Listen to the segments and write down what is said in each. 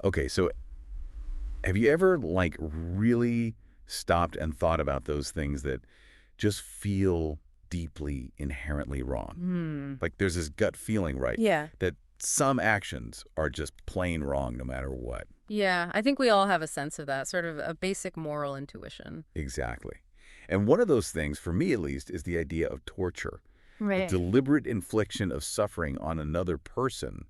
Okay, so have you ever, like, really stopped and thought about those things that just feel deeply, inherently wrong? Hmm. Like, there's this gut feeling, right, Yeah. that some actions are just plain wrong no matter what. Yeah, I think we all have a sense of that, sort of a basic moral intuition. Exactly. And one of those things, for me at least, is the idea of torture. The Right. deliberate infliction of suffering on another person.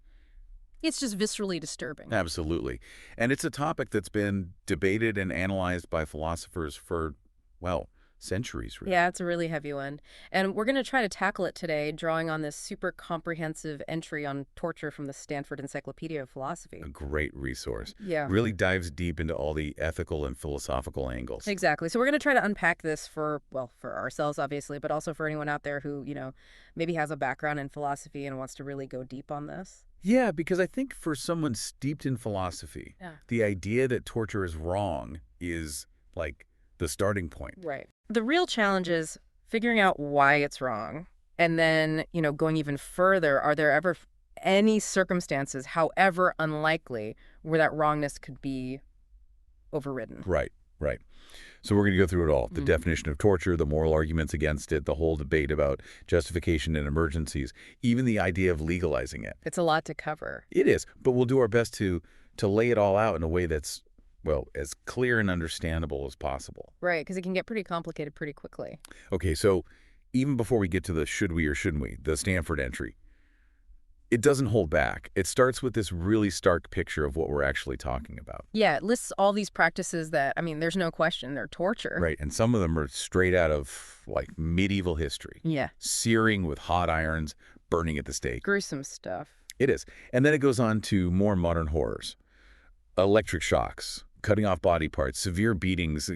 It's just viscerally disturbing. Absolutely. And it's a topic that's been debated and analyzed by philosophers for, well, centuries, really. Yeah, it's a really heavy one. And we're going to try to tackle it today, drawing on this super comprehensive entry on torture from the Stanford Encyclopedia of Philosophy. A great resource. Yeah, Really dives deep into all the ethical and philosophical angles. exactly. So we're going to try to unpack this for, well, for ourselves, obviously, but also for anyone out there who, maybe has a background in philosophy and wants to really go deep on this. Yeah, because I think for someone steeped in philosophy, Yeah. the idea that torture is wrong is, like, the starting point. Right. The real challenge is figuring out why it's wrong. And then, going even further, are there ever any circumstances, however unlikely, where that wrongness could be overridden? Right, right. So we're going to go through it all. The Mm. definition of torture, the moral arguments against it, the whole debate about justification in emergencies, even the idea of legalizing it. It's a lot to cover. It is, but we'll do our best to lay it all out in a way that's, well, as clear and understandable as possible. Right, because it can get pretty complicated pretty quickly. Okay, so even before we get to the should we or shouldn't we, the Stanford entry, it doesn't hold back. It starts with this really stark picture of what we're actually talking about. Yeah, it lists all these practices that, I mean, there's no question, they're torture. Right, and some of them are straight out of, like, medieval history. Yeah, Searing with hot irons, burning at the stake. gruesome stuff. It is. And then it goes on to more modern horrors. Electric shocks, cutting off body parts, severe beatings,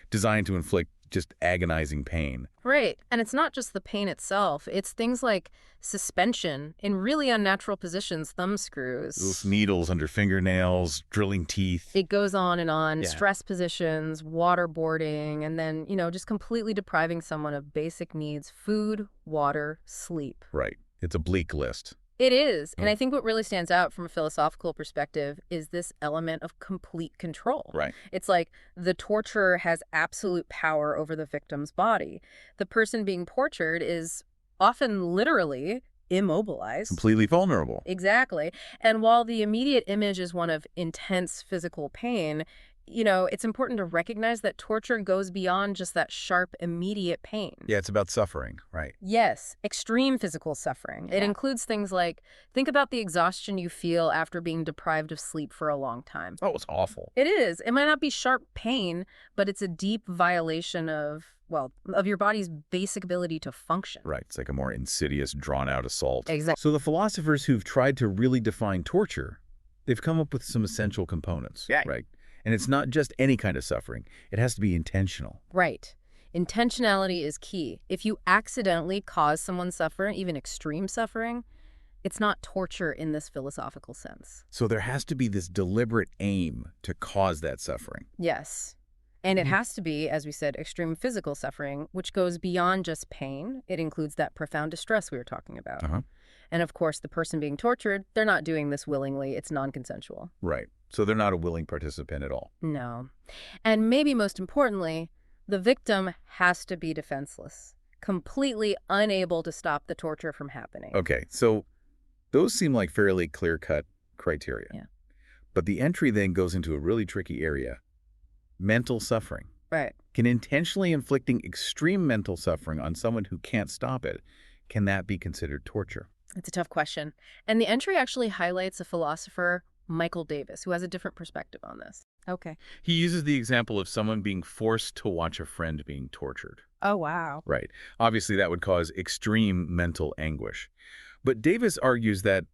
designed to inflict just agonizing pain. Right. And it's not just the pain itself. It's things like suspension in really unnatural positions, thumb screws. Those needles under fingernails, drilling teeth. It goes on and on, Yeah. stress positions, waterboarding, and then, just completely depriving someone of basic needs, food, water, sleep. Right. It's a bleak list. It is. And Oh. I think what really stands out from a philosophical perspective is this element of complete control. Right. It's like the torturer has absolute power over the victim's body. The person being tortured is often literally immobilized. Completely vulnerable. Exactly. And while the immediate image is one of intense physical pain, it's important to recognize that torture goes beyond just that sharp, immediate pain. Yeah, it's about suffering. Right. Yes, extreme physical suffering. It Yeah. includes things like, think about the exhaustion you feel after being deprived of sleep for a long time. Oh, it's awful. It is. It might not be sharp pain, but it's a deep violation of your body's basic ability to function. Right. It's like a more insidious, drawn-out assault. Exactly. So the philosophers who've tried to really define torture, they've come up with some essential components. Yeah. Right. And it's not just any kind of suffering. It has to be intentional. Right. Intentionality is key. If you accidentally cause someone suffering, even extreme suffering, it's not torture in this philosophical sense. So there has to be this deliberate aim to cause that suffering. Yes. And it Mhm. has to be, as we said, extreme physical suffering, which goes beyond just pain. It includes that profound distress we were talking about. Uh-huh. And of course, the person being tortured, they're not doing this willingly. It's non-consensual. Right. So they're not a willing participant at all. No. And maybe most importantly, the victim has to be defenseless, completely unable to stop the torture from happening. Okay. So those seem like fairly clear-cut criteria. Yeah. But the entry then goes into a really tricky area. Mental suffering. Right. Can intentionally inflicting extreme mental suffering on someone who can't stop it, can that be considered torture? It's a tough question. And the entry actually highlights a philosopher, Michael Davis, who has a different perspective on this. Okay. He uses the example of someone being forced to watch a friend being tortured. Oh, wow. Right. Obviously, that would cause extreme mental anguish. But Davis argues that,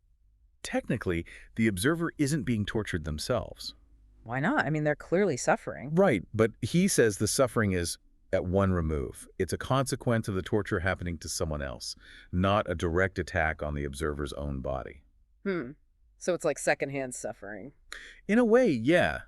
technically, the observer isn't being tortured themselves. Why not? I mean, they're clearly suffering. Right, but he says the suffering is at one remove. It's a consequence of the torture happening to someone else, not a direct attack on the observer's own body. So it's like secondhand suffering. In a way, yeah.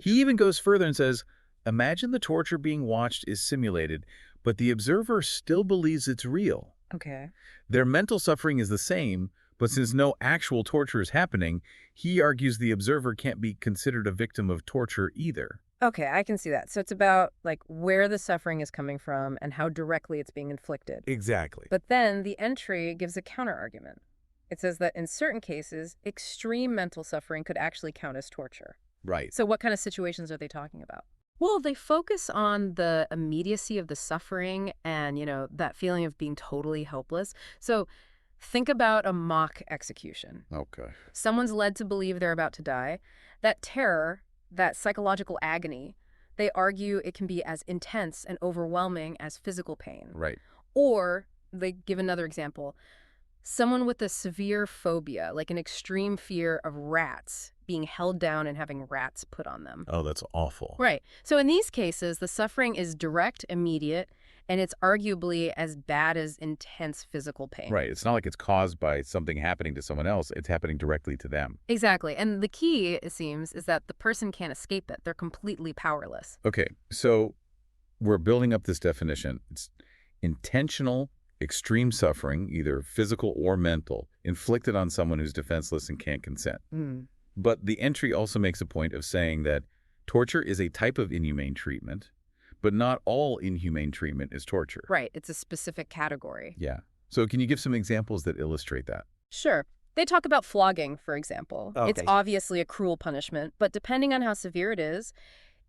He even goes further and says, imagine the torture being watched is simulated, but the observer still believes it's real. Okay. Their mental suffering is the same, But since no actual torture is happening, he argues the observer can't be considered a victim of torture either. Okay, I can see that. So it's about like where the suffering is coming from and how directly it's being inflicted. Exactly. But then the entry gives a counter argument. It says that in certain cases, extreme mental suffering could actually count as torture. Right. So what kind of situations are they talking about? Well, they focus on the immediacy of the suffering and, that feeling of being totally helpless. So think about a mock execution. Okay. Someone's led to believe they're about to die. That terror, that psychological agony, they argue it can be as intense and overwhelming as physical pain. Right. Or they give another example. Someone with a severe phobia, like an extreme fear of rats, being held down and having rats put on them. Oh, that's awful. Right. So in these cases, the suffering is direct, immediate, and it's arguably as bad as intense physical pain. Right. It's not like it's caused by something happening to someone else. It's happening directly to them. Exactly. And the key, it seems, is that the person can't escape it. They're completely powerless. Okay. So we're building up this definition. It's intentional, extreme suffering, either physical or mental, inflicted on someone who's defenseless and can't consent. But the entry also makes a point of saying that torture is a type of inhumane treatment, but not all inhumane treatment is torture. Right. It's a specific category. Yeah. So can you give some examples that illustrate that? Sure. They talk about flogging, for example. Okay. It's obviously a cruel punishment, but depending on how severe it is,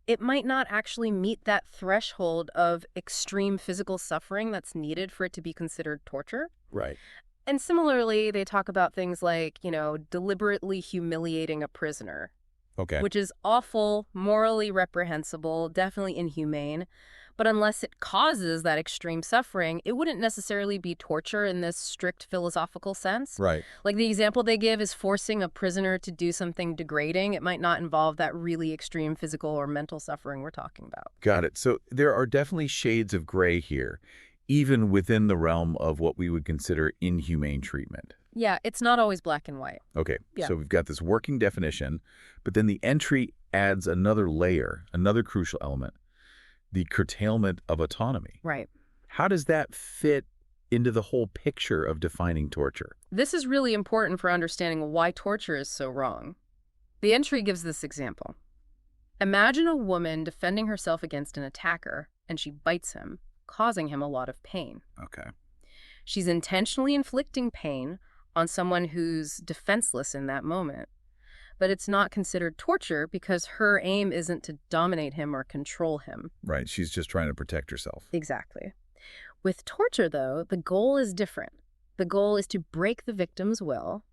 it might not actually meet that threshold of extreme physical suffering that's needed for it to be considered torture. Right. And similarly, they talk about things like, deliberately humiliating a prisoner, Okay. which is awful, morally reprehensible, definitely inhumane. But unless it causes that extreme suffering, it wouldn't necessarily be torture in this strict philosophical sense. Right. Like the example they give is forcing a prisoner to do something degrading. It might not involve that really extreme physical or mental suffering we're talking about. Got it. So there are definitely shades of gray here, even within the realm of what we would consider inhumane treatment. Yeah, it's not always black and white. Okay, Yeah. So we've got this working definition, but then the entry adds another layer, another crucial element, the curtailment of autonomy. Right. How does that fit into the whole picture of defining torture? This is really important for understanding why torture is so wrong. The entry gives this example. Imagine a woman defending herself against an attacker, and she bites him, causing him a lot of pain. Okay. She's intentionally inflicting pain on someone who's defenseless in that moment. But it's not considered torture because her aim isn't to dominate him or control him. Right, she's just trying to protect herself. Exactly. With torture, though, the goal is different. The goal is to break the victim's will,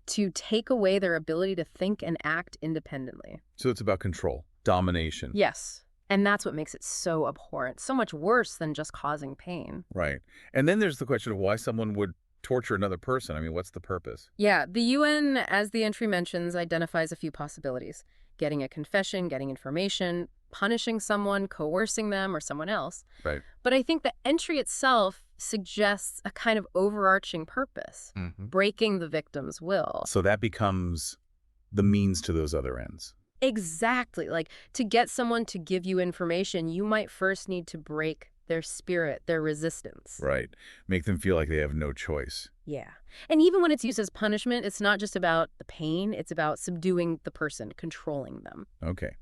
to take away their ability to think and act independently. So it's about control, domination. Yes. And that's what makes it so abhorrent, so much worse than just causing pain. Right. And then there's the question of why someone would torture another person. I mean, what's the purpose? Yeah, the UN, as the entry mentions, identifies a few possibilities. Getting a confession, getting information, punishing someone, coercing them, or someone else. Right. But I think the entry itself suggests a kind of overarching purpose, breaking the victim's will. So that becomes the means to those other ends. Exactly. Like, to get someone to give you information, you might first need to break their spirit, their resistance. Right. Make them feel like they have no choice. Yeah. And even when it's used as punishment, it's not just about the pain, it's about subduing the person, controlling them. Okay.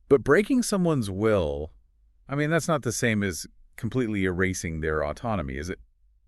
But breaking someone's will, I mean, that's not the same as completely erasing their autonomy, is it?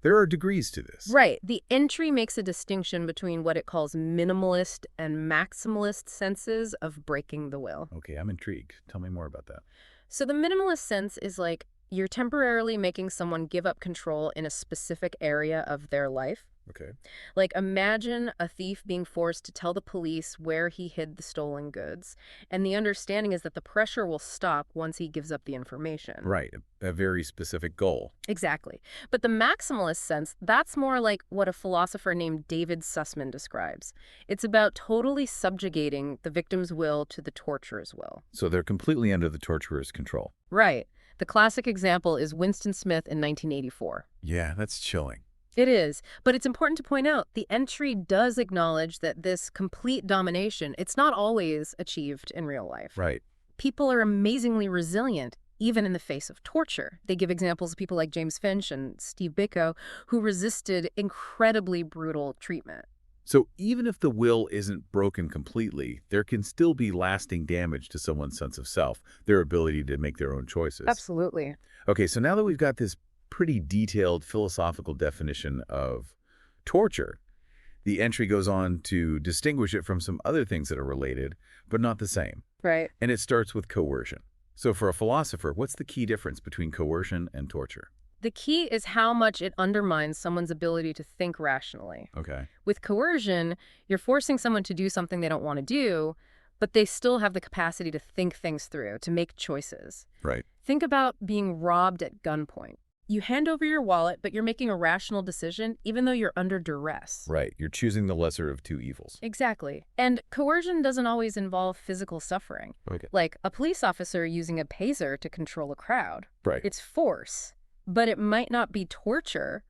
There are degrees to this. Right. The entry makes a distinction between what it calls minimalist and maximalist senses of breaking the will. Okay, I'm intrigued. Tell me more about that. So the minimalist sense is like you're temporarily making someone give up control in a specific area of their life. Okay. Like, imagine a thief being forced to tell the police where he hid the stolen goods. And the understanding is that the pressure will stop once he gives up the information. Right. A very specific goal. Exactly. But the maximalist sense, that's more like what a philosopher named David Sussman describes. It's about totally subjugating the victim's will to the torturer's will. So they're completely under the torturer's control. Right. The classic example is Winston Smith in 1984. Yeah, that's chilling. It is, but it's important to point out the entry does acknowledge that this complete domination, it's not always achieved in real life. Right. People are amazingly resilient, even in the face of torture. They give examples of people like James Finch and Steve Biko who resisted incredibly brutal treatment. So even if the will isn't broken completely, there can still be lasting damage to someone's sense of self, their ability to make their own choices. Absolutely. Okay, so now that we've got this pretty detailed philosophical definition of torture, the entry goes on to distinguish it from some other things that are related, but not the same. Right. And it starts with coercion. So for a philosopher, what's the key difference between coercion and torture? The key is how much it undermines someone's ability to think rationally. Okay. With coercion, you're forcing someone to do something they don't want to do, but they still have the capacity to think things through, to make choices. Right. Think about being robbed at gunpoint. You hand over your wallet, but you're making a rational decision even though you're under duress. Right. You're choosing the lesser of two evils. Exactly. And coercion doesn't always involve physical suffering. Okay. Like a police officer using a taser to control a crowd. Right. It's force, but it might not be torture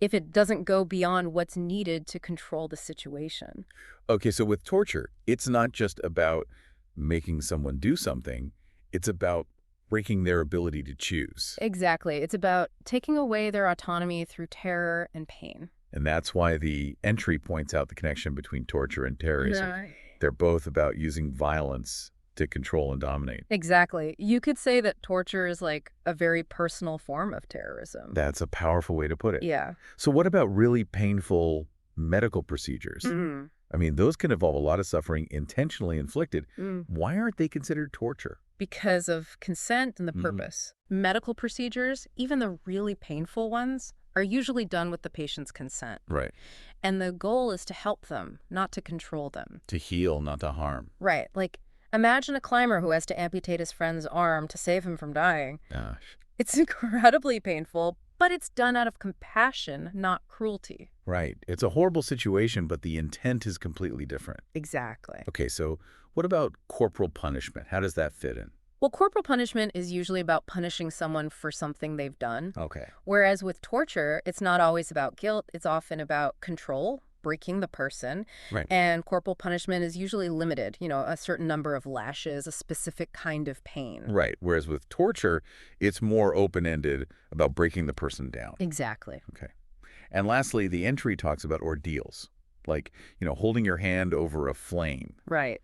if it doesn't go beyond what's needed to control the situation. Okay, so with torture, it's not just about making someone do something. It's about breaking their ability to choose. Exactly. It's about taking away their autonomy through terror and pain. And that's why the entry points out the connection between torture and terrorism. They're both about using violence to control and dominate. Exactly. You could say that torture is like a very personal form of terrorism. That's a powerful way to put it. Yeah. So what about really painful medical procedures? Mm. I mean, those can involve a lot of suffering intentionally inflicted. Mm. Why aren't they considered torture? Because of consent and the purpose. Medical procedures, even the really painful ones, are usually done with the patient's consent. Right. And the goal is to help them, not to control them. To heal, not to harm. Right. Like, imagine a climber who has to amputate his friend's arm to save him from dying. Gosh. It's incredibly painful, but it's done out of compassion, not cruelty. Right. It's a horrible situation, but the intent is completely different. Exactly. Okay, so what about corporal punishment? How does that fit in? Well, corporal punishment is usually about punishing someone for something they've done. Okay. Whereas with torture, it's not always about guilt. It's often about control, breaking the person. Right. And corporal punishment is usually limited, a certain number of lashes, a specific kind of pain. Right. Whereas with torture, it's more open-ended about breaking the person down. Exactly. Okay. And lastly, the entry talks about ordeals, like, holding your hand over a flame. Right.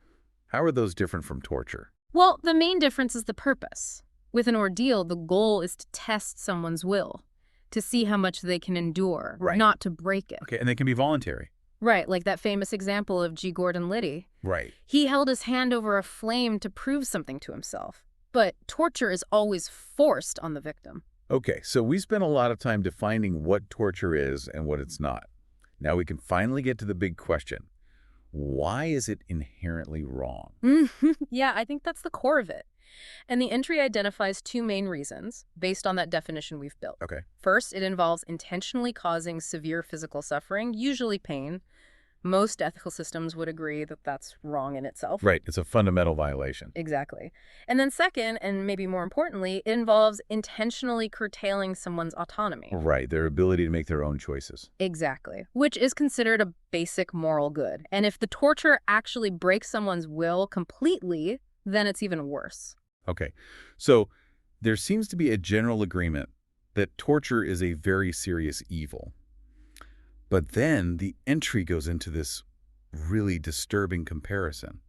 How are those different from torture? Well, the main difference is the purpose. With an ordeal, the goal is to test someone's will, to see how much they can endure, Right. not to break it. Okay, and they can be voluntary. Right, like that famous example of G. Gordon Liddy. Right. He held his hand over a flame to prove something to himself. But torture is always forced on the victim. Okay, so we spent a lot of time defining what torture is and what it's not. Now we can finally get to the big question. Why is it inherently wrong? Yeah, I think that's the core of it. And the entry identifies two main reasons based on that definition we've built. Okay. First, it involves intentionally causing severe physical suffering, usually pain. Most ethical systems would agree that that's wrong in itself. Right, it's a fundamental violation. Exactly. And then second, and maybe more importantly, it involves intentionally curtailing someone's autonomy. Right, their ability to make their own choices. Exactly. Which is considered a basic moral good. And if the torture actually breaks someone's will completely, then it's even worse. Okay, so there seems to be a general agreement that torture is a very serious evil. But then the entry goes into this really disturbing comparison.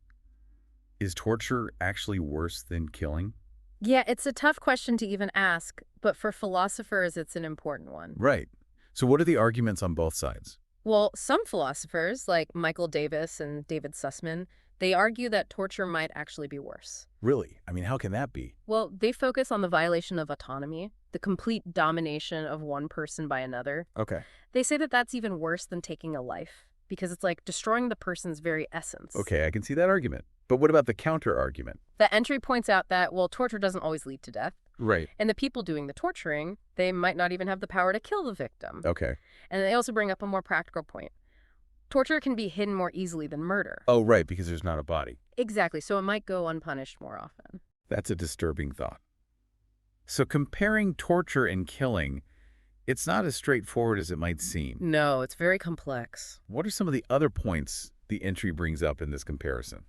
Is torture actually worse than killing? Yeah, it's a tough question to even ask, but for philosophers, it's an important one. Right. So what are the arguments on both sides? Well, some philosophers, like Michael Davis and David Sussman, they argue that torture might actually be worse. Really? I mean, how can that be? Well, they focus on the violation of autonomy, the complete domination of one person by another. Okay. They say that that's even worse than taking a life, because it's like destroying the person's very essence. Okay, I can see that argument. But what about the counter argument? The entry points out that, well, torture doesn't always lead to death. Right. And the people doing the torturing, they might not even have the power to kill the victim. Okay. And they also bring up a more practical point. Torture can be hidden more easily than murder. Oh, right, because there's not a body. Exactly, so it might go unpunished more often. That's a disturbing thought. So comparing torture and killing, it's not as straightforward as it might seem. No, it's very complex. What are some of the other points the entry brings up in this comparison?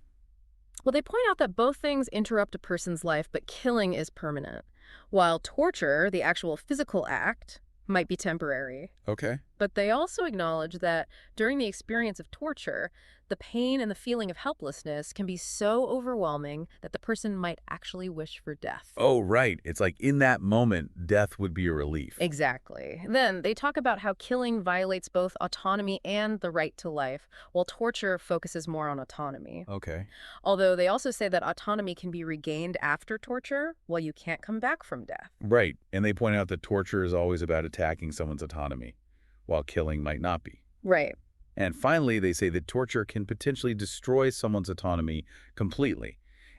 Well, they point out that both things interrupt a person's life, but killing is permanent. While torture, the actual physical act, might be temporary. Okay. But they also acknowledge that during the experience of torture, the pain and the feeling of helplessness can be so overwhelming that the person might actually wish for death. Oh, right. It's like in that moment, death would be a relief. Exactly. Then they talk about how killing violates both autonomy and the right to life, while torture focuses more on autonomy. Okay. Although they also say that autonomy can be regained after torture, while you can't come back from death. Right. And they point out that torture is always about attacking someone's autonomy, while killing might not be. Right. And finally, they say that torture can potentially destroy someone's autonomy completely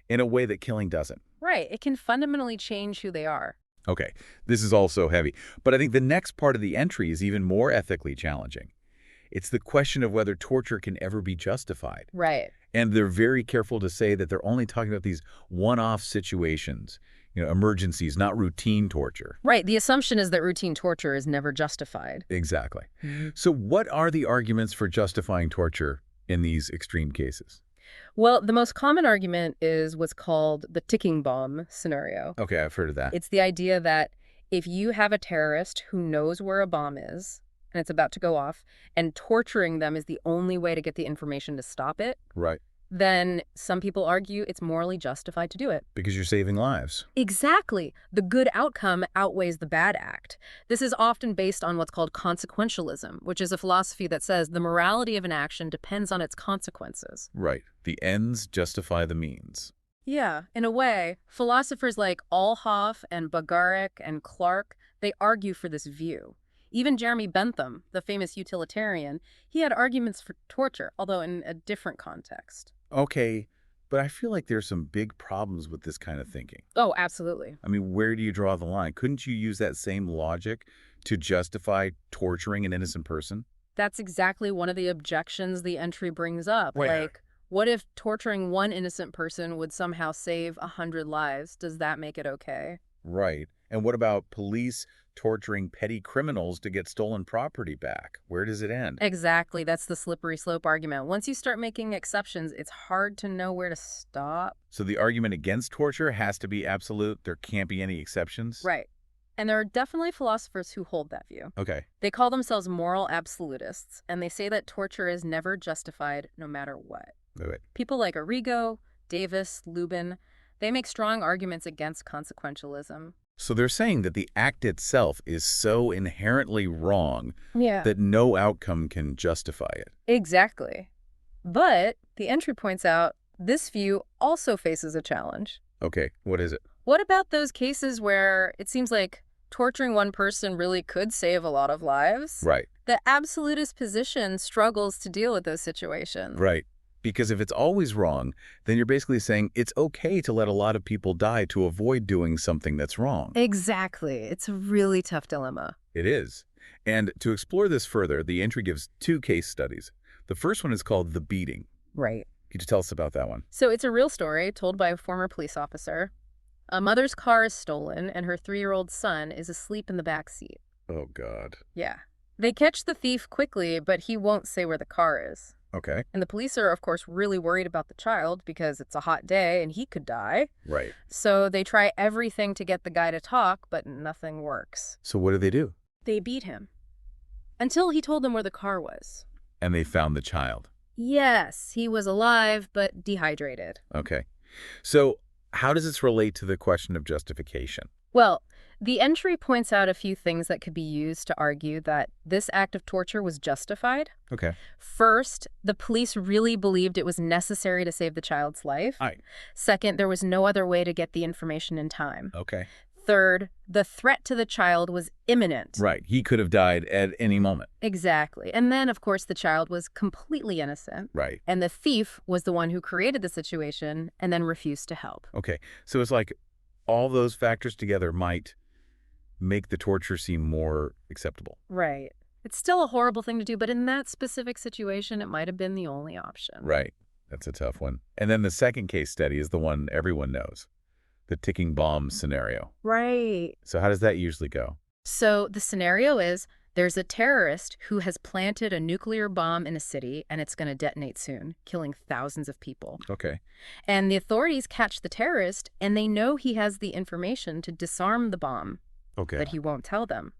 in a way that killing doesn't. Right. It can fundamentally change who they are. Okay, this is all so heavy. But I think the next part of the entry is even more ethically challenging. It's the question of whether torture can ever be justified. Right. And they're very careful to say that they're only talking about these one-off situations, emergencies, not routine torture. Right. The assumption is that routine torture is never justified. Exactly. So what are the arguments for justifying torture in these extreme cases? Well, the most common argument is what's called the ticking bomb scenario. Okay, I've heard of that. It's the idea that if you have a terrorist who knows where a bomb is and it's about to go off, and torturing them is the only way to get the information to stop it, Right. then some people argue it's morally justified to do it. Because you're saving lives. Exactly. The good outcome outweighs the bad act. This is often based on what's called consequentialism, which is a philosophy that says the morality of an action depends on its consequences. Right. The ends justify the means. Yeah, in a way, philosophers like Alhauf and Bagarik and Clark, they argue for this view. Even Jeremy Bentham, the famous utilitarian, he had arguments for torture, although in a different context. Okay, but I feel like there's some big problems with this kind of thinking. Oh, absolutely. I mean, where do you draw the line? Couldn't you use that same logic to justify torturing an innocent person? That's exactly one of the objections the entry brings up. Where? Like, what if torturing one innocent person would somehow save 100 lives? Does that make it okay? Right. And what about police torturing petty criminals to get stolen property back? Where does it end? Exactly. That's the slippery slope argument. Once you start making exceptions, it's hard to know where to stop. So the argument against torture has to be absolute. There can't be any exceptions? Right. And there are definitely philosophers who hold that view. Okay. They call themselves moral absolutists, and they say that torture is never justified no matter what. Wait. People like Arrigo, Davis, Lubin, they make strong arguments against consequentialism. So they're saying that the act itself is so inherently wrong Yeah. that no outcome can justify it. Exactly. But the entry points out this view also faces a challenge. Okay, what is it? What about those cases where it seems like torturing one person really could save a lot of lives? Right, The absolutist position struggles to deal with those situations. right. Because if it's always wrong, then you're basically saying it's okay to let a lot of people die to avoid doing something that's wrong. Exactly. It's a really tough dilemma. It is. And to explore this further, the entry gives 2 case studies. The first one is called The Beating. Right. Could you tell us about that one? So it's a real story told by a former police officer. A mother's car is stolen, and her 3-year-old son is asleep in the back seat. Oh, God. Yeah. They catch the thief quickly, but he won't say where the car is. Okay. And the police are, of course, really worried about the child because it's a hot day and he could die. Right. So they try everything to get the guy to talk, but nothing works. So what do? They beat him. Until he told them where the car was. And they found the child. Yes, he was alive, but dehydrated. Okay. So how does this relate to the question of justification? Well, the entry points out a few things that could be used to argue that this act of torture was justified. Okay. First, the police really believed it was necessary to save the child's life. All right. Second, there was no other way to get the information in time. Okay. Third, the threat to the child was imminent. Right. He could have died at any moment. Exactly. And then, of course, the child was completely innocent. Right. And the thief was the one who created the situation and then refused to help. Okay. So it's like all those factors together might make the torture seem more acceptable. Right. It's still a horrible thing to do, but in that specific situation, it might have been the only option. Right. That's a tough one. And then the second case study is the one everyone knows, the ticking bomb scenario. Right. So how does that usually go? So the scenario is there's a terrorist who has planted a nuclear bomb in a city, and it's going to detonate soon, killing thousands of people. Okay. And the authorities catch the terrorist, and they know he has the information to disarm the bomb, Okay. but he won't tell them.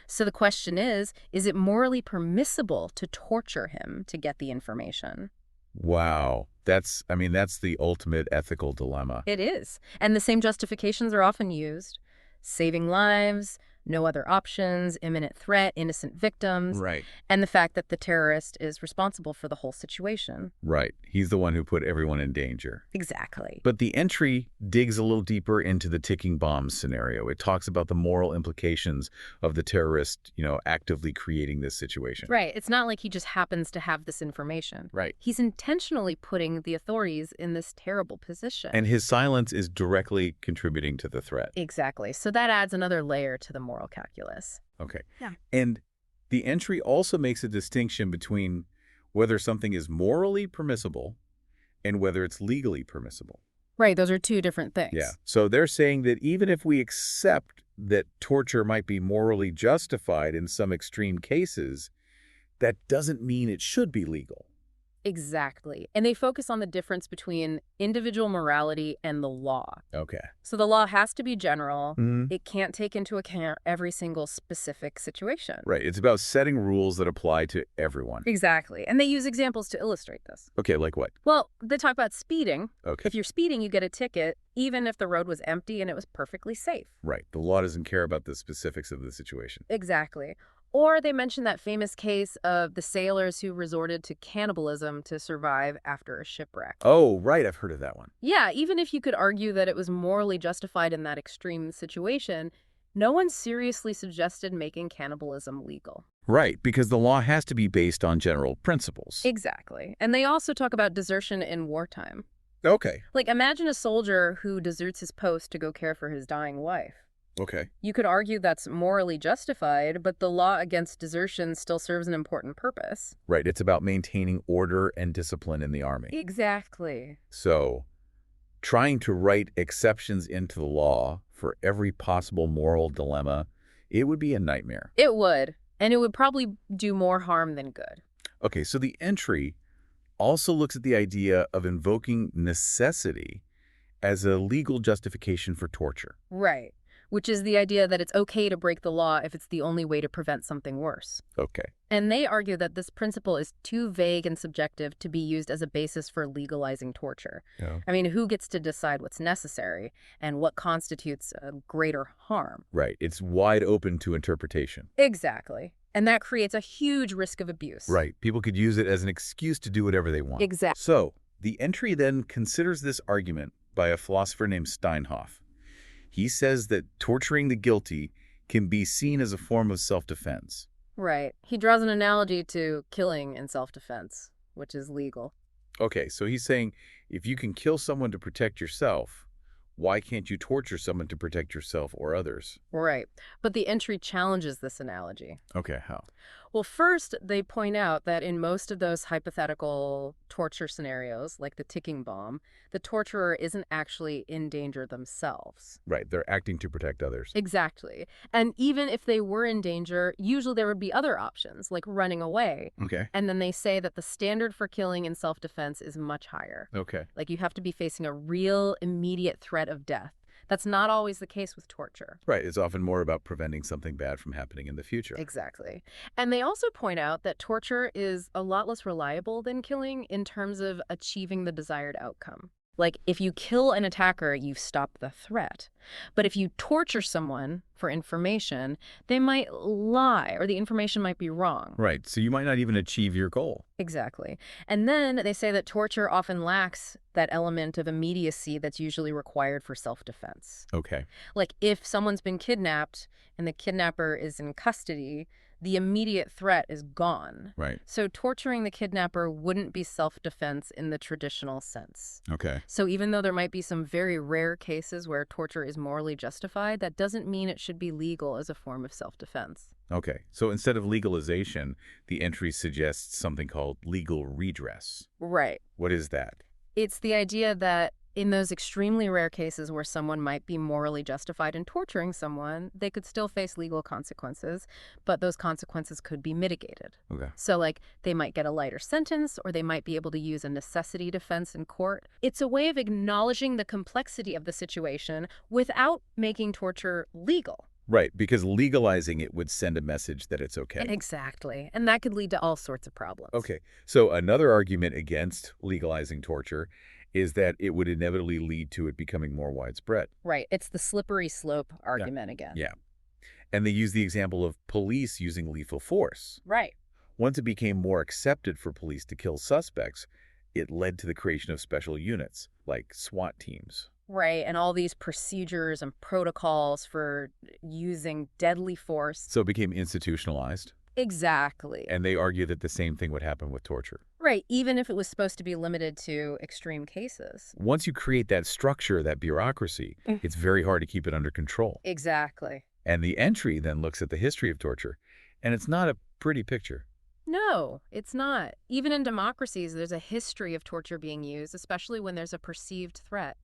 So the question is it morally permissible to torture him to get the information? Wow. That's the ultimate ethical dilemma. It is. And the same justifications are often used. Saving lives, no other options, imminent threat, innocent victims, Right. and the fact that the terrorist is responsible for the whole situation. Right. He's the one who put everyone in danger. Exactly. But the entry digs a little deeper into the ticking bomb scenario. It talks about the moral implications of the terrorist, actively creating this situation. Right. It's not like he just happens to have this information. Right. He's intentionally putting the authorities in this terrible position. And his silence is directly contributing to the threat. Exactly. So that adds another layer to the moral calculus. Okay. Yeah. And the entry also makes a distinction between whether something is morally permissible and whether it's legally permissible. Right. Those are two different things. Yeah. So they're saying that even if we accept that torture might be morally justified in some extreme cases, that doesn't mean it should be legal. Exactly. And they focus on the difference between individual morality and the law. Okay. So the law has to be general. Mm-hmm. It can't take into account every single specific situation. Right. It's about setting rules that apply to everyone. Exactly. And they use examples to illustrate this. Okay, like what? Well, they talk about speeding. Okay. If you're speeding, you get a ticket, even if the road was empty and it was perfectly safe. Right. The law doesn't care about the specifics of the situation. Exactly. Or they mention that famous case of the sailors who resorted to cannibalism to survive after a shipwreck. Oh, right. I've heard of that one. Yeah, even if you could argue that it was morally justified in that extreme situation, no one seriously suggested making cannibalism legal. Right, because the law has to be based on general principles. Exactly. And they also talk about desertion in wartime. Okay. Like, imagine a soldier who deserts his post to go care for his dying wife. Okay. You could argue that's morally justified, but the law against desertion still serves an important purpose. Right. It's about maintaining order and discipline in the army. Exactly. So, trying to write exceptions into the law for every possible moral dilemma, it would be a nightmare. It would. And it would probably do more harm than good. Okay, so the entry also looks at the idea of invoking necessity as a legal justification for torture. Right. Which is the idea that it's okay to break the law if it's the only way to prevent something worse. Okay. And they argue that this principle is too vague and subjective to be used as a basis for legalizing torture. Yeah. I mean, who gets to decide what's necessary and what constitutes a greater harm? Right. It's wide open to interpretation. Exactly. And that creates a huge risk of abuse. Right. People could use it as an excuse to do whatever they want. Exactly. So, the entry then considers this argument by a philosopher named Steinhoff. He says that torturing the guilty can be seen as a form of self-defense. Right. He draws an analogy to killing in self-defense, which is legal. Okay, so he's saying if you can kill someone to protect yourself, why can't you torture someone to protect yourself or others? Right. But the entry challenges this analogy. Okay, how? Well, first, they point out that in most of those hypothetical torture scenarios, like the ticking bomb, the torturer isn't actually in danger themselves. Right, they're acting to protect others. Exactly. And even if they were in danger, usually there would be other options, like running away. Okay. And then they say that the standard for killing in self-defense is much higher. Okay. Like you have to be facing a real immediate threat of death. That's not always the case with torture. Right, it's often more about preventing something bad from happening in the future. Exactly. And they also point out that torture is a lot less reliable than killing in terms of achieving the desired outcome. Like, if you kill an attacker, you stop the threat. But if you torture someone for information, they might lie or the information might be wrong. Right, so you might not even achieve your goal. Exactly. And then they say that torture often lacks that element of immediacy that's usually required for self-defense. Okay. Like, if someone's been kidnapped and the kidnapper is in custody, the immediate threat is gone. Right. So torturing the kidnapper wouldn't be self-defense in the traditional sense. Okay. So even though there might be some very rare cases where torture is morally justified, that doesn't mean it should be legal as a form of self-defense. Okay. So instead of legalization, the entry suggests something called legal redress. Right. What is that? It's the idea that in those extremely rare cases where someone might be morally justified in torturing someone, they could still face legal consequences, but those consequences could be mitigated. Okay. So, like, they might get a lighter sentence, or they might be able to use a necessity defense in court. It's a way of acknowledging the complexity of the situation without making torture legal. Right, because legalizing it would send a message that it's okay. Exactly. And that could lead to all sorts of problems. Okay, so another argument against legalizing torture is that it would inevitably lead to it becoming more widespread. Right. It's the slippery slope argument again. Yeah. And they use the example of police using lethal force. Right. Once it became more accepted for police to kill suspects, it led to the creation of special units, like SWAT teams. Right. And all these procedures and protocols for using deadly force. So it became institutionalized, Exactly. and they argue that the same thing would happen with torture. Right. Even if it was supposed to be limited to extreme cases. Once you create that structure, that bureaucracy, it's very hard to keep it under control. Exactly. And the entry then looks at the history of torture, and it's not a pretty picture. No, it's not. Even in democracies, there's a history of torture being used, especially when there's a perceived threat.